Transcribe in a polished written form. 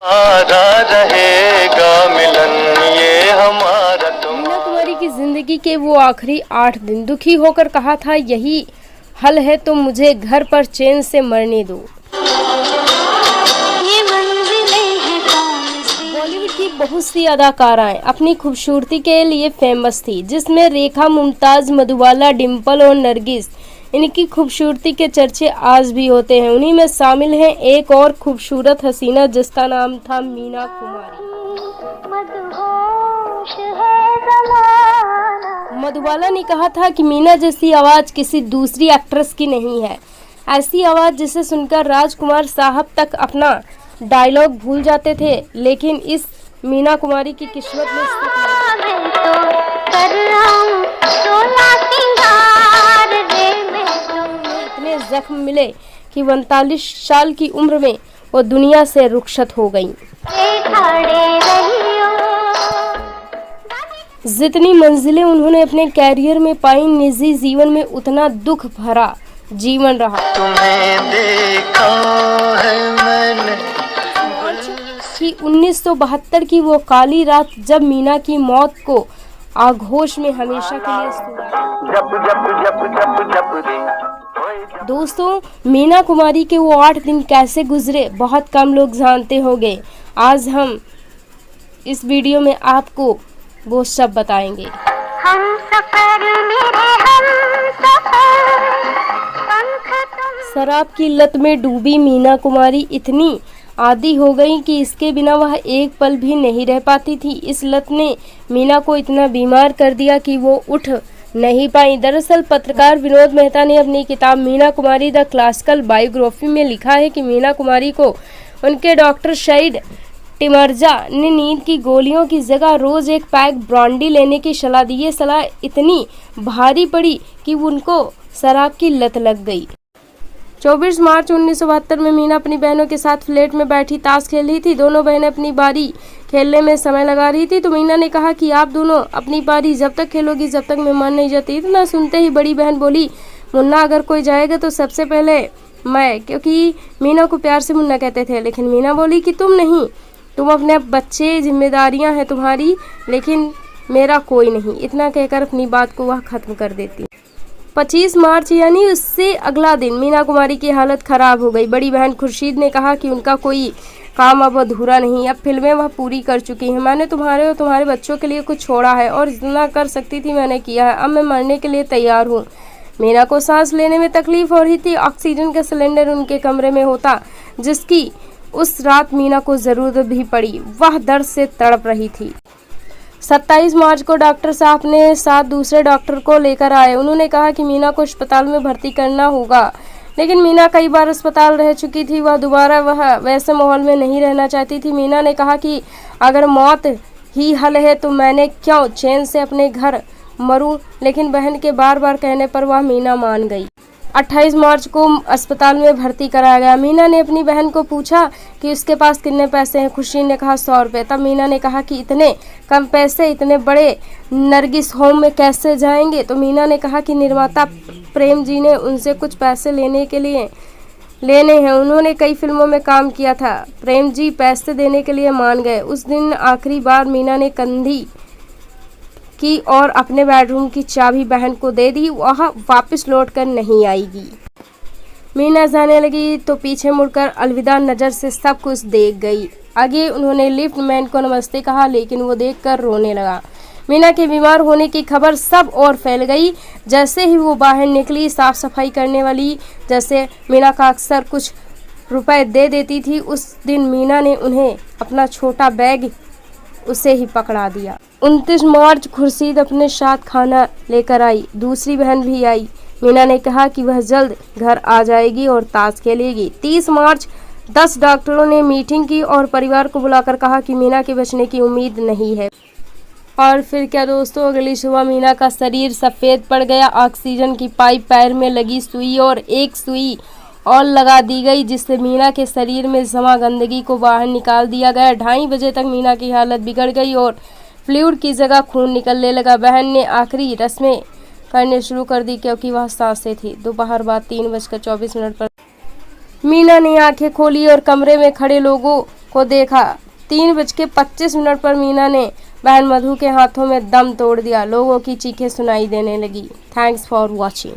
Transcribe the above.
रहेगा मिलन ये हमारा। मीना कुमारी की जिंदगी के वो आखिरी 8 दिन दुखी होकर कहा था, यही हल है तो मुझे घर पर चैन से मरने दो। बॉलीवुड की बहुत सी अदाकाराएं अपनी खूबसूरती के लिए फेमस थी, जिसमें रेखा, मुमताज, मधुबाला, डिम्पल और नरगिस। इनकी खूबसूरती के चर्चे आज भी होते हैं। उन्हीं में शामिल हैं एक और खूबसूरत हसीना जिसका नाम था मीना कुमारी। मधुबाला ने कहा था कि मीना जैसी आवाज किसी दूसरी एक्ट्रेस की नहीं है। ऐसी आवाज जिसे सुनकर राजकुमार साहब तक अपना डायलॉग भूल जाते थे, लेकिन इस मीना कुमारी की किस्मत में इतने जख्म मिले कि 39 साल की उम्र में वो दुनिया से रुखसत हो गईं। जितनी मंजिलें उन्होंने अपने कैरियर में पाई, निजी जीवन में उतना दुख भरा जीवन रहा। तुम्हें देखा है मैंने कि 1972 की वो काली रात जब मीना की मौत को आगोश में हमेशा के लिए दोस्तों, मीना कुमारी के वो 8 दिन कैसे गुजरे बहुत कम लोग जानते होंगे। आज हम इस वीडियो में आपको वो सब बताएंगे। शराब की लत में डूबी मीना कुमारी इतनी आदी हो गई कि इसके बिना वह एक पल भी नहीं रह पाती थी। इस लत ने मीना को इतना बीमार कर दिया कि वो उठ नहीं पाई। दरअसल पत्रकार विनोद मेहता ने अपनी किताब Meena Kumari the classical biography में लिखा है कि मीना कुमारी को उनके डॉक्टर शहीद टिमरजा ने नींद की गोलियों की जगह रोज एक पैक ब्रांडी लेने की सलाह दी। ये सलाह इतनी भारी पड़ी कि उनको शराब की लत लग गई। 24 मार्च 1972 में मीना अपनी बहनों के साथ फ्लैट में बैठी ताश खेल रही थी। दोनों बहनें अपनी बारी खेलने में समय लगा रही थी, तो मीना ने कहा कि आप दोनों अपनी बारी जब तक खेलोगी जब तक मैं मान नहीं जाती। इतना सुनते ही बड़ी बहन बोली, मुन्ना अगर कोई जाएगा तो सबसे पहले मैं, क्योंकि मीना को प्यार से मुन्ना कहते थे। लेकिन मीना बोली कि तुम नहीं, तुम अपने बच्चे, जिम्मेदारियां हैं तुम्हारी, लेकिन मेरा कोई नहीं। इतना कहकर अपनी बात को वह खत्म कर देती। 25 मार्च यानी उससे अगला दिन मीना कुमारी की हालत खराब हो गई। बड़ी बहन खुर्शीद ने कहा कि उनका कोई काम अब अधूरा नहीं, अब फिल्में वह पूरी कर चुकी हैं। मैंने तुम्हारे और तुम्हारे बच्चों के लिए कुछ छोड़ा है और जितना कर सकती थी मैंने किया है। अब मैं मरने के लिए तैयार हूँ। मीना को सांस लेने में तकलीफ हो रही थी। ऑक्सीजन का सिलेंडर उनके कमरे में होता, जिसकी उस रात मीना को जरूरत भी पड़ी। वह दर्द से तड़प रही थी। 27 मार्च को डॉक्टर साहब अपने साथ दूसरे डॉक्टर को लेकर आए। उन्होंने कहा कि मीना को अस्पताल में भर्ती करना होगा, लेकिन मीना कई बार अस्पताल रह चुकी थी। वह दोबारा वह वैसे माहौल में नहीं रहना चाहती थी। मीना ने कहा कि अगर मौत ही हल है तो मैंने क्यों चैन से अपने घर मरूं, लेकिन बहन के बार बार कहने पर वह मीना मान गई। 28 मार्च को अस्पताल में भर्ती कराया गया। मीना ने अपनी बहन को पूछा कि उसके पास कितने पैसे हैं। खुशी ने कहा 100 रुपये। तब मीना ने कहा कि इतने कम पैसे इतने बड़े नरगिस होम में कैसे जाएंगे। तो मीना ने कहा कि निर्माता प्रेम जी ने उनसे कुछ पैसे लेने हैं। उन्होंने कई फिल्मों में काम किया था। प्रेम जी पैसे देने के लिए मान गए। उस दिन आखिरी बार मीना ने कंधी की और अपने बेडरूम की चाबी बहन को दे दी। वह वापस लौटकर नहीं आएगी। मीना जाने लगी तो पीछे मुड़कर अलविदा नज़र से सब कुछ देख गई। आगे उन्होंने लिफ्ट मैन को नमस्ते कहा, लेकिन वो देखकर रोने लगा। मीना के बीमार होने की खबर सब और फैल गई। जैसे ही वो बाहर निकली, साफ सफाई करने वाली जैसे मीना का अक्सर कुछ रुपए दे देती थी, उस दिन मीना ने उन्हें अपना छोटा बैग उसे ही पकड़ा दिया। 29 मार्च खुर्शीद अपने साथ खाना लेकर आई। दूसरी बहन भी आई। मीना ने कहा कि वह जल्द घर आ जाएगी और ताश खेलेगी। 30 मार्च 10 डॉक्टरों ने मीटिंग की और परिवार को बुलाकर कहा कि मीना के बचने की उम्मीद नहीं है। और फिर क्या दोस्तों, अगली सुबह मीना का शरीर सफ़ेद पड़ गया। ऑक्सीजन की पाइप पैर में लगी सुई और एक सुई और लगा दी गई, जिससे मीना के शरीर में जमा गंदगी को बाहर निकाल दिया गया। 2:30 बजे तक मीना की हालत बिगड़ गई और फ्लूइड की जगह खून निकलने लगा। बहन ने आखिरी रस्में करने शुरू कर दी क्योंकि वह सांसें थी। दोपहर बाद 3:24 पर मीना ने आंखें खोली और कमरे में खड़े लोगों को देखा। 3:25 पर मीना ने बहन मधु के हाथों में दम तोड़ दिया। लोगों की चीखें सुनाई देने लगी। Thanks for watching.